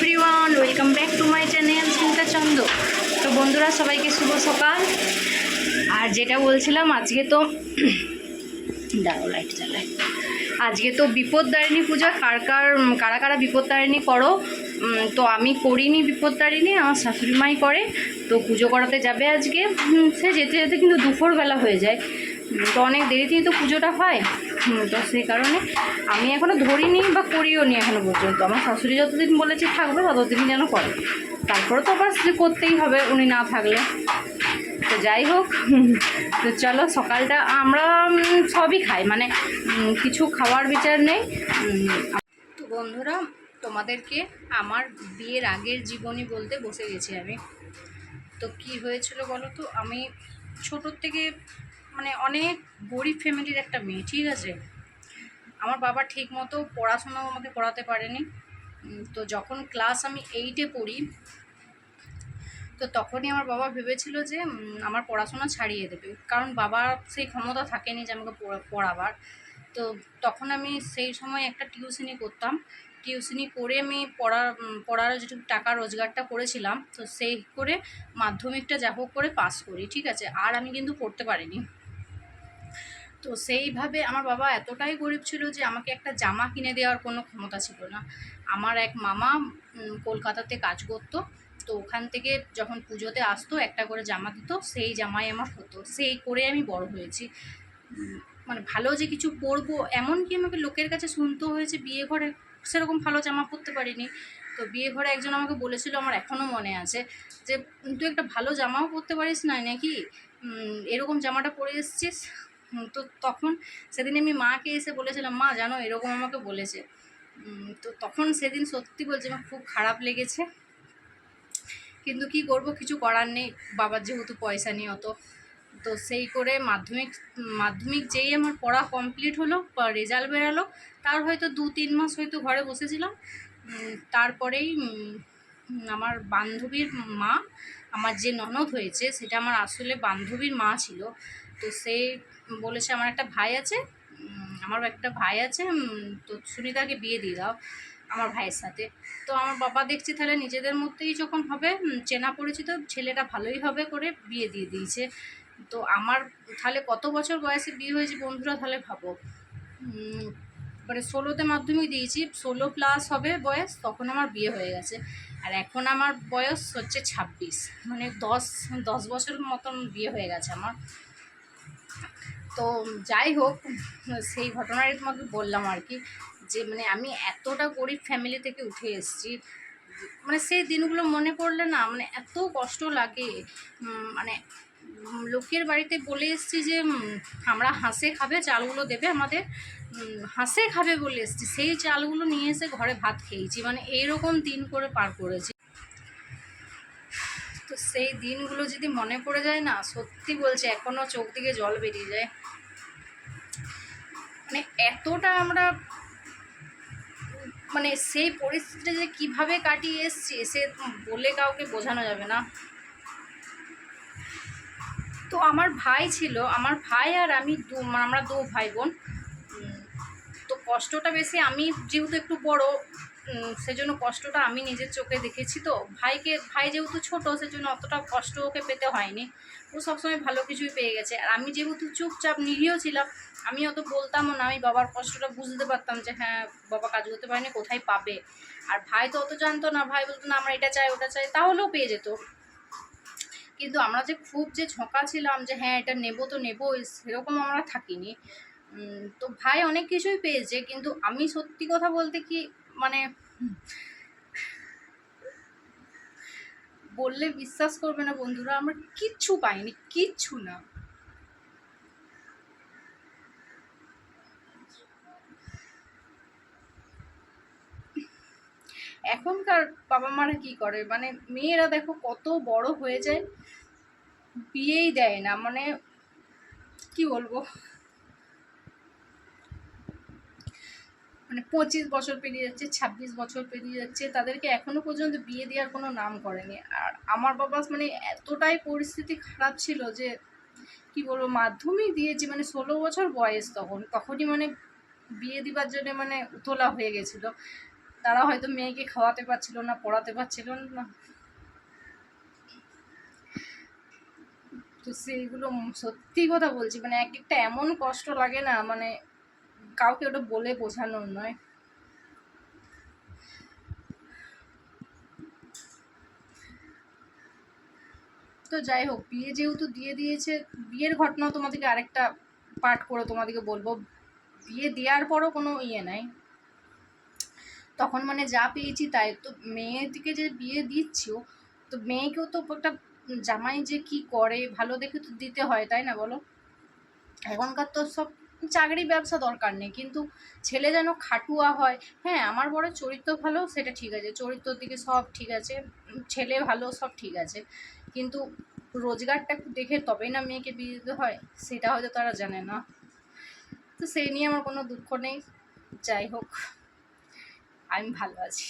Everyone, welcome back to my channel চিন্তা চন্দ। তো বন্ধুরা, সবাইকে শুভ সকাল। আর যেটা বলছিলাম, আজকে তো দাঁড়াও লাইট জ্বালাই। আজকে তো বিপদতারিণী পূজা। কারা কারা বিপদতারিণী করো? তো আমি করিনি বিপদতারিণী, আমার শাশুড়ি মাই করে। তো পুজো করাতে যাবে আজকে। সে যেতে যেতে কিন্তু দুপুরবেলা হয়ে যায়, তো অনেক দেরিতেই তো পুজোটা হয়। তো সেই কারণে আমি এখনও ধরিনি বা করিও নি এখনও পর্যন্ত। আমার শাশুড়ি যতদিন বলেছে থাকবে ততদিনই যেন করে, তারপরে তো আবার করতেই হবে উনি না থাকলে। তো যাই হোক, তো চলো সকালটা আমরা সবই খাই, মানে কিছু খাওয়ার বিচার নেই। তো বন্ধুরা, তোমাদেরকে আমার বিয়ের আগের জীবনী বলতে বসে গেছি আমি। তো কি হয়েছিল বলো তো, আমি ছোটোর থেকে মানে অনেক গরিব ফ্যামিলির একটা মেয়ে, ঠিক আছে। আমার বাবা ঠিক মতো পড়াশোনাও আমাকে করাতে পারেনি। তো যখন ক্লাস আমি 8-এ পড়ি, তো তখনই আমার বাবা ভেবেছিল যে আমার পড়াশোনা ছাড়িয়ে দেবে, কারণ বাবার সেই ক্ষমতা থাকেনি যে আমাকে পড়াবার। তো তখন আমি সেই সময় একটা টিউশনি করতাম। টিউশনি করে আমি পড়ার যেটুকু টাকা রোজগারটা করেছিলাম, তো সেই করে মাধ্যমিকটা যা হোক করে পাস করি, ঠিক আছে। আর আমি কিন্তু পড়তে পারিনি। তো সেইভাবে আমার বাবা এতটাই গরিব ছিল যে আমাকে একটা জামা কিনে দেওয়ার কোনো ক্ষমতা ছিল না। আমার এক মামা কলকাতাতে কাজ করতো, তো ওখান থেকে যখন পুজোতে আসতো একটা করে জামা দিত, সেই জামাই আমার হতো। সেই করে আমি বড় হয়েছি। মানে ভালো যে কিছু পরবো, এমনকি আমাকে লোকের কাছে শুনতে হয়েছে বিয়ে ঘরে সেরকম ভালো জামা পরতে পারিনি। তো বিয়ে ঘরে একজন আমাকে বলেছিল, আমার এখনও মনে আছে, যে তুই একটা ভালো জামাও পরতে পারিস না নাকি, এরকম জামাটা পরে এসছিস। তো তখন সেদিন আমি মাকে এসে বলেছিলাম, মা জানো এরকম আমাকে বলেছে। তো তখন সেদিন সত্যি বলছি আমার খুব খারাপ লেগেছে, কিন্তু কি করব, কিছু করার নেই, বাবার যেহেতু পয়সা নেই অত। তো সেই করে মাধ্যমিক যেই আমার পড়া কমপ্লিট হলো, রেজাল্ট বেরালো, তার হয়তো 2-3 মাস হয়তো ঘরে বসেছিলাম। তারপরেই আমার বান্ধবীর মা, আমার যে ননদ হয়েছে সেটা আমার আসলে বান্ধবীর মা ছিল। তো সে বলেছে আমার একটা ভাই আছে, তো সুনিতাকে বিয়ে দিয়ে দাও আমার ভাইয়ের সাথে। তো আমার বাবা দেখছি তাহলে নিজেদের মধ্যেই যখন হবে, চেনা পরিচিত ছেলেটা ভালোই হবে, করে বিয়ে দিয়ে দিয়েছে। তো আমার তাহলে কত বছর বয়সে বিয়ে হয়েছে বন্ধুরা, তাহলে ভাবো। মানে 16-তে মাধ্যমিক দিয়েছি, 16+ হবে বয়স, তখন আমার বিয়ে হয়ে গেছে। আর এখন আমার বয়স হচ্ছে 26, মানে 10 বছর মতন বিয়ে হয়ে গেছে আমার। তো যাই হোক, সেই ঘটনাটাই তোমাকে বললাম আর কি, যে মানে আমি এতটা গরিব ফ্যামিলি থেকে উঠে এসেছি। মানে সেই দিনগুলো মনে পড়লে না, মানে এত কষ্ট লাগে। মানে লোকের বাড়িতে বলে এসেছি যে আমরা হাঁসে খাবে চালগুলো দেবে আমাদের, হাঁসে খাবে বলে এসেছি, সেই চালগুলো নিয়ে এসে ঘরে ভাত খেয়েছি, মানে এইরকম দিন করে পার করেছি। তো সেই দিনগুলো যদি মনে পড়ে যায় না, সত্যি বলছি এখনও চোখ থেকে জল বেরিয়ে যায়। মানে এতটা আমরা মানে সেই পরিস্থিতিটা যে কীভাবে কাটিয়ে এসছি, সে বলে কাউকে বোঝানো যাবে না। তো আমার ভাই ছিল, আমার ভাই আর আমি আমরা 2 ভাই বোন। তো কষ্টটা বেশি আমি যেহেতু একটু বড়, সেজন্য কষ্টটা আমি নিজের চোখে দেখেছি। তো ভাই যেহেতু ছোট, সেজন্য অতটা কষ্ট ওকে পেতে হয়নি, ও সবসময় ভালো কিছুই পেয়ে গেছে। আর আমি যেহেতু চুপচাপ নিরীহ ছিলাম, আমি অত বলতামও না, আমি বাবার কষ্টটা বুঝতে পারতাম যে হ্যাঁ বাবা কাজ করতে পারেনি, কোথায় পাবে। আর ভাই তো অত জানতো না, ভাই বলতো না আমরা এটা চাই ওটা চাই, তাহলেও পেয়ে যেত। কিন্তু আমরা যে খুব যে ঝোঁকা ছিলাম যে হ্যাঁ এটা নেবো তো নেবো, সেরকম আমরা থাকিনি। তো ভাই অনেক কিছুই পেয়েছে, কিন্তু আমি সত্যি কথা বলতে কি, মানে বললে বিশ্বাস করবে না বন্ধুরা, আমরা কিচ্ছু পাইনি, কিচ্ছু না। এখনকার বাবা মারা কি করে, মানে মেয়েরা দেখো কত বড় হয়ে যায়, বিয়েই দেয় না, মানে কি বলবো, মানে 25 বছর পেরিয়ে যাচ্ছে, 26 বছর পেরিয়ে যাচ্ছে, তাদেরকে এখনো পর্যন্ত বিয়ে দেওয়ার কোনো নাম করেনি। আর আমার বাবা মানে এতটাই পরিস্থিতি খারাপ ছিল যে কি বলবো, মাধ্যমিক দিয়েছি মানে 16 বছর বয়স, তখনই মানে বিয়ে দিবার জন্য মানে উতলা হয়ে গেছিলো। তারা হয়তো মেয়েকে খাওয়াতে পারছিল না, পড়াতে পারছিল না, তো সেইগুলো সত্যি কথা বলছি, মানে এক একটা এমন কষ্ট লাগে না, মানে কাউকে ওটা বলে বোঝানোর নয়। তো যাই হোক, বিয়ে যেহেতু দিয়ে দিয়েছে, বিয়ের ঘটনাও তোমাদেরকে আরেকটা পার্ট করে তোমাদেরকে বলবো। বিয়ে দেওয়ার পরও কোনো ইয়ে নাই, তখন মানে যা পেয়েছি তাই। তো মেয়েটিকে যে বিয়ে দিচ্ছিও, তো মেয়েকেও তো একটা জামাই যে কি করে ভালো দেখে তো দিতে হয়, তাই না বলো? এখনকার তো সব চাকরি ব্যবসা দরকার নেই, কিন্তু ছেলে যেন খাটুয়া হয়। হ্যাঁ, আমার বড় চরিত্র ভালো, সেটা ঠিক আছে, চরিত্রের দিকে সব ঠিক আছে, ছেলে ভালো, সব ঠিক আছে, কিন্তু রোজগারটা একটু দেখে তবেই না মেয়েকে বিয়ে দিতে হয়, সেটা হয়তো তারা জানে না। তো সেই নিয়ে আমার কোনো দুঃখ নেই। যাই হোক, আমি ভালো আছি।